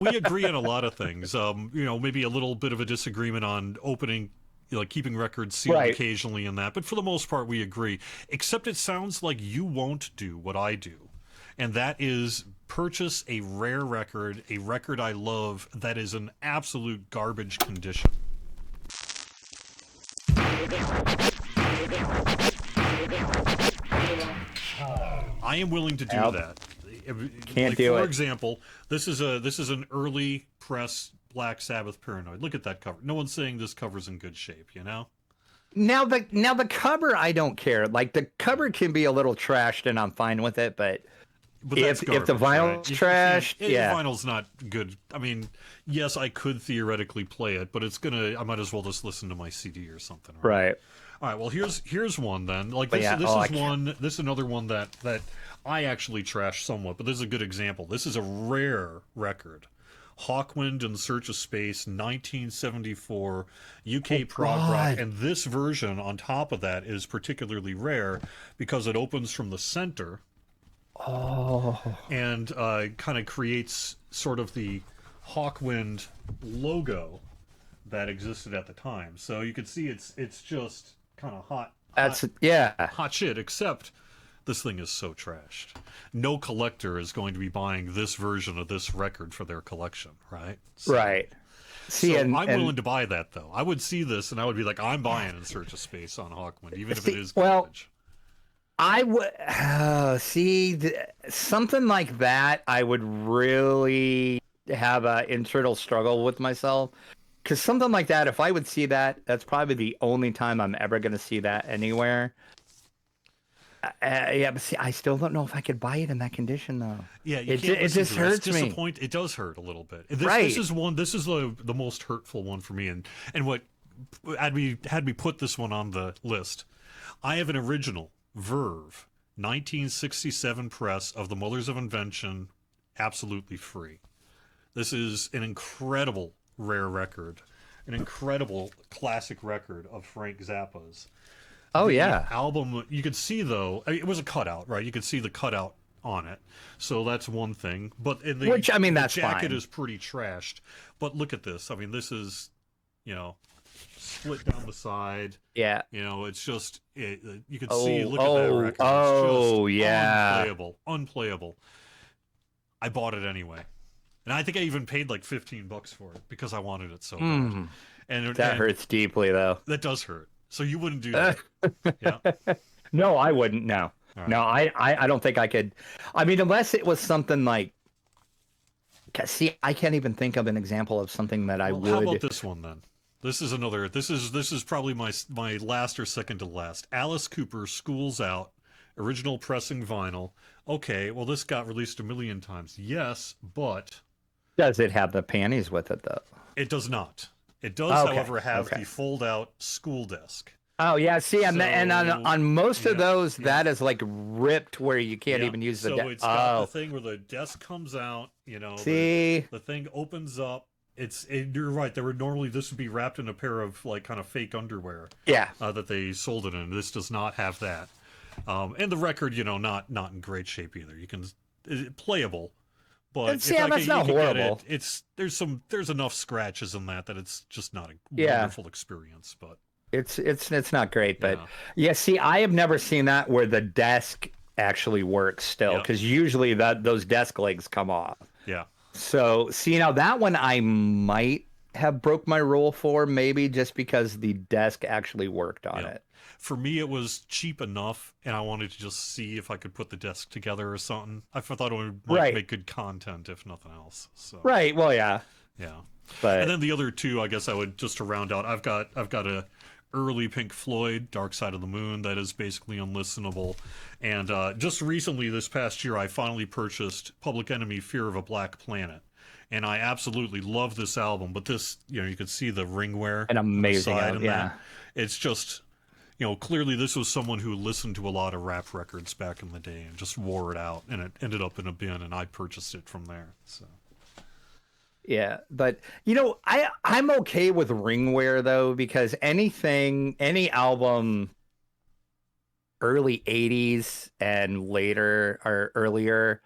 We agree on a lot of things. Maybe a little bit of a disagreement on opening, like keeping records sealed Right. occasionally and that, but for the most part, we agree. Except it sounds like you won't do what I do, and that is purchase a rare record, a record I love that is in absolute garbage condition. I am willing to do Yep. that. Can't Like do for it. example, this is an early press Black Sabbath Paranoid. Look at that cover. No one's saying this cover's in good shape, you know? Now the cover I don't care. Like the cover can be a little trashed and I'm fine with it, but But that's if the garbage, right? vinyl's You can't. trashed, yeah. Vinyl's not good. I mean, yes, I could theoretically play it, but it's gonna. I might as well just listen to my CD or something, right? Right. All right. Well, here's one then. Like But this. yeah, This oh I is can't. one. This is another one that I actually trashed somewhat, but this is a good example. This is a rare record. Hawkwind in Search of Space, 1974, UK Oh prog rock, God. and this version on top of that is particularly rare because it opens from the center Oh. and kind of creates sort of the Hawkwind logo that existed at the time. So you can see it's just kind of That's yeah. hot shit. Except this thing is so trashed. No collector is going to be buying this version of this record for their collection, right? Right. See So and I'm willing and to buy that though. I would see this and I would be like, I'm buying In Search of Space on Hawkwind, even if it see is well, garbage. I would something like that. I would really have an internal struggle with myself because something like that. If I would see that, that's probably the only time I'm ever going to see that anywhere. Yeah, but see, I still don't know if I could buy it in that condition though. Yeah, you It can't it listen just to it. It's hurts me. disappoint. It does hurt a little bit. This Right. is one. This is the most hurtful one for me. And what had me put this one on the list. I have an original Verve 1967 press of the Mothers of Invention, absolutely free. This is an incredible rare record, an incredible classic record of Frank Zappa's. Oh The yeah. album, you could see though, it was a cutout, right? You could see the cutout on it, so that's one thing. But in Which I mean the that's jacket fine. is pretty trashed. But look at this. I mean, this is, you know, split down the side. Yeah. It's just you can see. Oh, Look at that oh, record. It's just oh, yeah. unplayable, unplayable. I bought it anyway, and I think I even paid like $15 for it because I wanted it so bad. Mm, that And hurts deeply, though. that does hurt. So you wouldn't do that, yeah? No, I wouldn't. No, All right. no, I don't think I could. I mean, unless it was something like, see, I can't even think of an example of something that I Well, how about would. this one then? This is another. This is probably my last or second to last. Alice Cooper, Schools Out, original pressing vinyl. Okay, well this got released a million times. Yes, but Does it have the panties with it though? it does not. It does, Okay, however, have okay. the fold-out school desk. Oh yeah, see, and So on most of yeah, those, yeah, that is like ripped where you can't yeah. even use the. So it's got the Oh, thing where the desk comes out. see, The thing opens up. You're right. There would normally this would be wrapped in a pair of like kind of fake underwear yeah. that they sold it in. This does not have that. And the record, not in great shape either. You can playable, but And see, yeah, that's you not could get it, horrible. there's enough scratches in that it's just not a Yeah. wonderful experience. But It's not great, but yeah, yeah. See, I have never seen that where the desk actually works still, yeah, because usually that those desk legs come off. yeah, So see now that one I might have broke my rule for maybe just because the desk actually worked on yeah. it. For me, it was cheap enough, and I wanted to just see if I could put the desk together or something. I thought might Right. make good content, if nothing else. So Right. Well, yeah, yeah. And but then the other two, I guess I would just to round out. I've got a early Pink Floyd, Dark Side of the Moon, that is basically unlistenable. And just recently, this past year, I finally purchased Public Enemy: Fear of a Black Planet, and I absolutely love this album. But this, you could see the ringwear an on the amazing, side and yeah. that. It's just. Clearly this was someone who listened to a lot of rap records back in the day and just wore it out, and it ended up in a bin, and I purchased it from there. So Yeah, but I'm okay with ringwear though because any album early 80s and later or earlier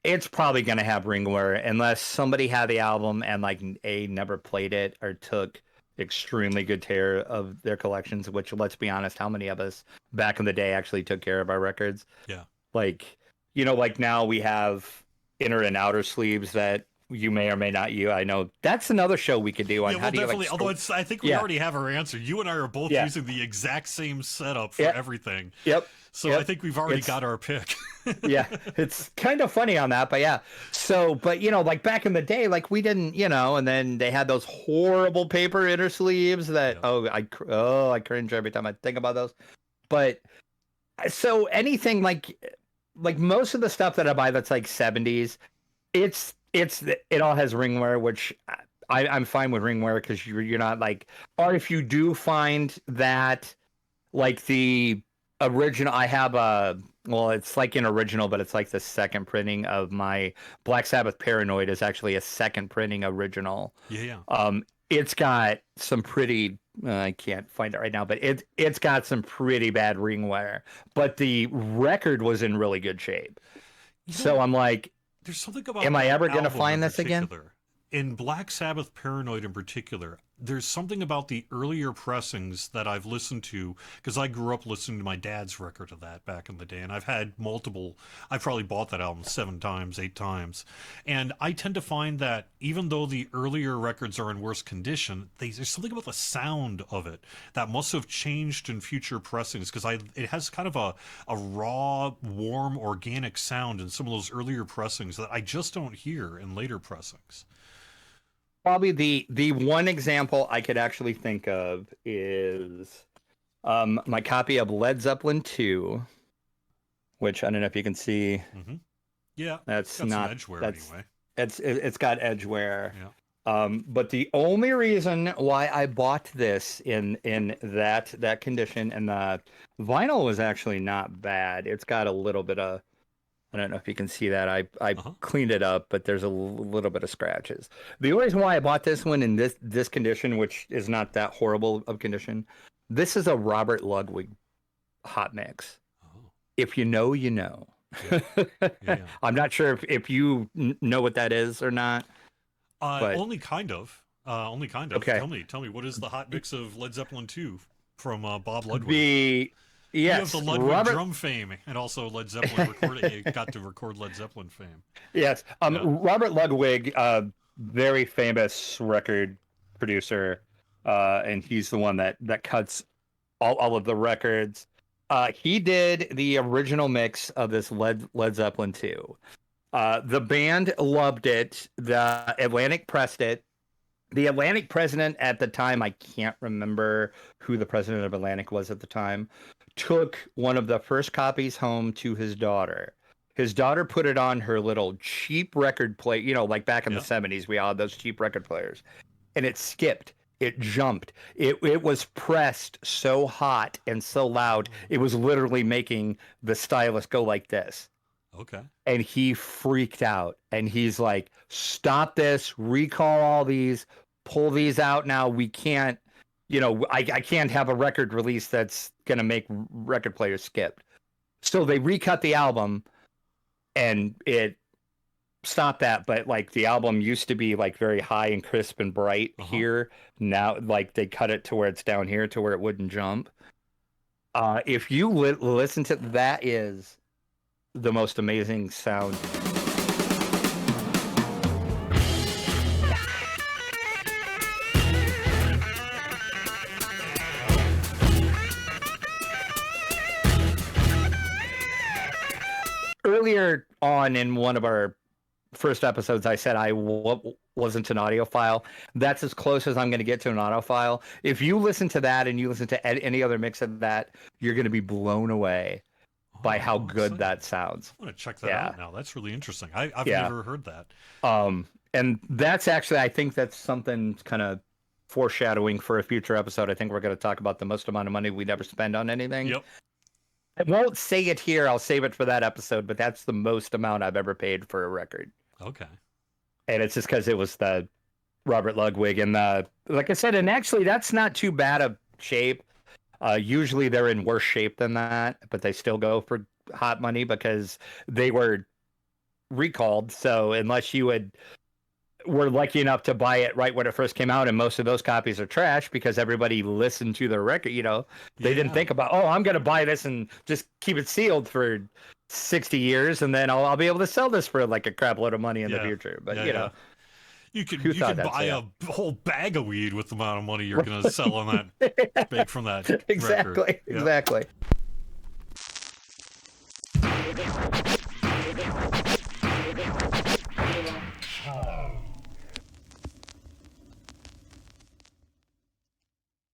it's probably going to have ring wear unless somebody had the album and like never played it or took extremely good care of their collections, which, let's be honest, how many of us back in the day actually took care of our records? Yeah. Like, you know, like now we have inner and outer sleeves that you may or may not use. I know that's another show we could do on Yeah, how well, do you definitely. like Although I think we Yeah. already have our answer. You and I are both Yeah. using the exact same setup for Yep. everything. Yep. So Yep. I think we've already It's- got our pick. Yeah, it's kind of funny on that, but yeah. So, but you know, like back in the day, like we didn't, you know, and then they had those horrible paper inner sleeves that Yeah. I cringe every time I think about those. But so anything like most of the stuff that I buy that's like 70s, it all has ringwear, which I'm fine with ringwear because you're not like, or if you do find that like the original, I have a, well, it's like an original, but it's like the second printing of my Black Sabbath Paranoid is actually a second printing original. Yeah. It's got some pretty, I can't find it right now, but it's got some pretty bad ringwear, but the record was in really good shape. So I'm like, there's something about am I that ever going to album find in this again? particular. In Black Sabbath Paranoid in particular, there's something about the earlier pressings that I've listened to, because I grew up listening to my dad's record of that back in the day, and I've probably bought that album 7 times, 8 times, and I tend to find that even though the earlier records are in worse condition, there's something about the sound of it that must have changed in future pressings, because it has kind of a raw, warm, organic sound in some of those earlier pressings that I just don't hear in later pressings. Probably the one example I could actually think of is my copy of Led Zeppelin 2, which I don't know if you can see. Mm-hmm. Yeah, That's got not some edge wear that's anyway. it's got edge wear. Yeah. But the only reason why I bought this in that condition, and the vinyl was actually not bad. It's got a little bit of, I don't know if you can see that. I cleaned it up, but there's a little bit of scratches. The only reason why I bought this one in this condition, which is not that horrible of condition, this is a Robert Ludwig hot mix. Oh. If you know, you know. Yeah. I'm not sure if you know what that is or not. But Only kind of. Okay. Tell me, what is the hot mix of Led Zeppelin 2 from Bob Ludwig? Yes, you have the Ludwig Robert, drum fame, and also Led Zeppelin recording. You got to record Led Zeppelin fame. Yes, Yeah. Robert Ludwig, very famous record producer, and he's the one that cuts all of the records. He did the original mix of this Led Zeppelin 2. The band loved it. The Atlantic pressed it. The Atlantic president at the time, I can't remember who the president of Atlantic was at the time, took one of the first copies home to his daughter. His daughter put it on her little cheap record player, you know, like back in the 70s, we all had those cheap record players, and it skipped. It jumped. It was pressed so hot and so loud, it was literally making the stylus go like this. Okay. And he freaked out, and he's like, stop this, recall all these, pull these out now. We can't, you know, I can't have a record release that's going to make record players skip. So they recut the album, and it stopped that. But like the album used to be like very high and crisp and bright here. Now, like they cut it to where it's down here to where it wouldn't jump. If you listen to that, is the most amazing sound. Earlier on in one of our first episodes, I said I wasn't an audiophile. That's as close as I'm going to get to an audiophile. If you listen to that and you listen to any other mix of that, you're going to be blown away by how good that sounds. I want to check that out now. That's really interesting. I've never heard that. And that's actually, I think that's something kind of foreshadowing for a future episode. I think we're going to talk about the most amount of money we'd ever spend on anything. Yep. I won't say it here. I'll save it for that episode, but that's the most amount I've ever paid for a record. Okay. And it's just because it was the Robert Ludwig, and like I said, and actually that's not too bad of shape. Usually they're in worse shape than that, but they still go for hot money because they were recalled. So unless you were lucky enough to buy it right when it first came out, and most of those copies are trash because everybody listened to the record. They didn't Yeah. think about, oh, I'm going to buy this and just keep it sealed for 60 years, and then I'll be able to sell this for like a crap load of money in the Yeah. future. But Yeah. You could who you thought could that, buy yeah. a whole bag of weed with the amount of money you're going to sell on that bag from that record. exactly, Yeah. exactly. Oh.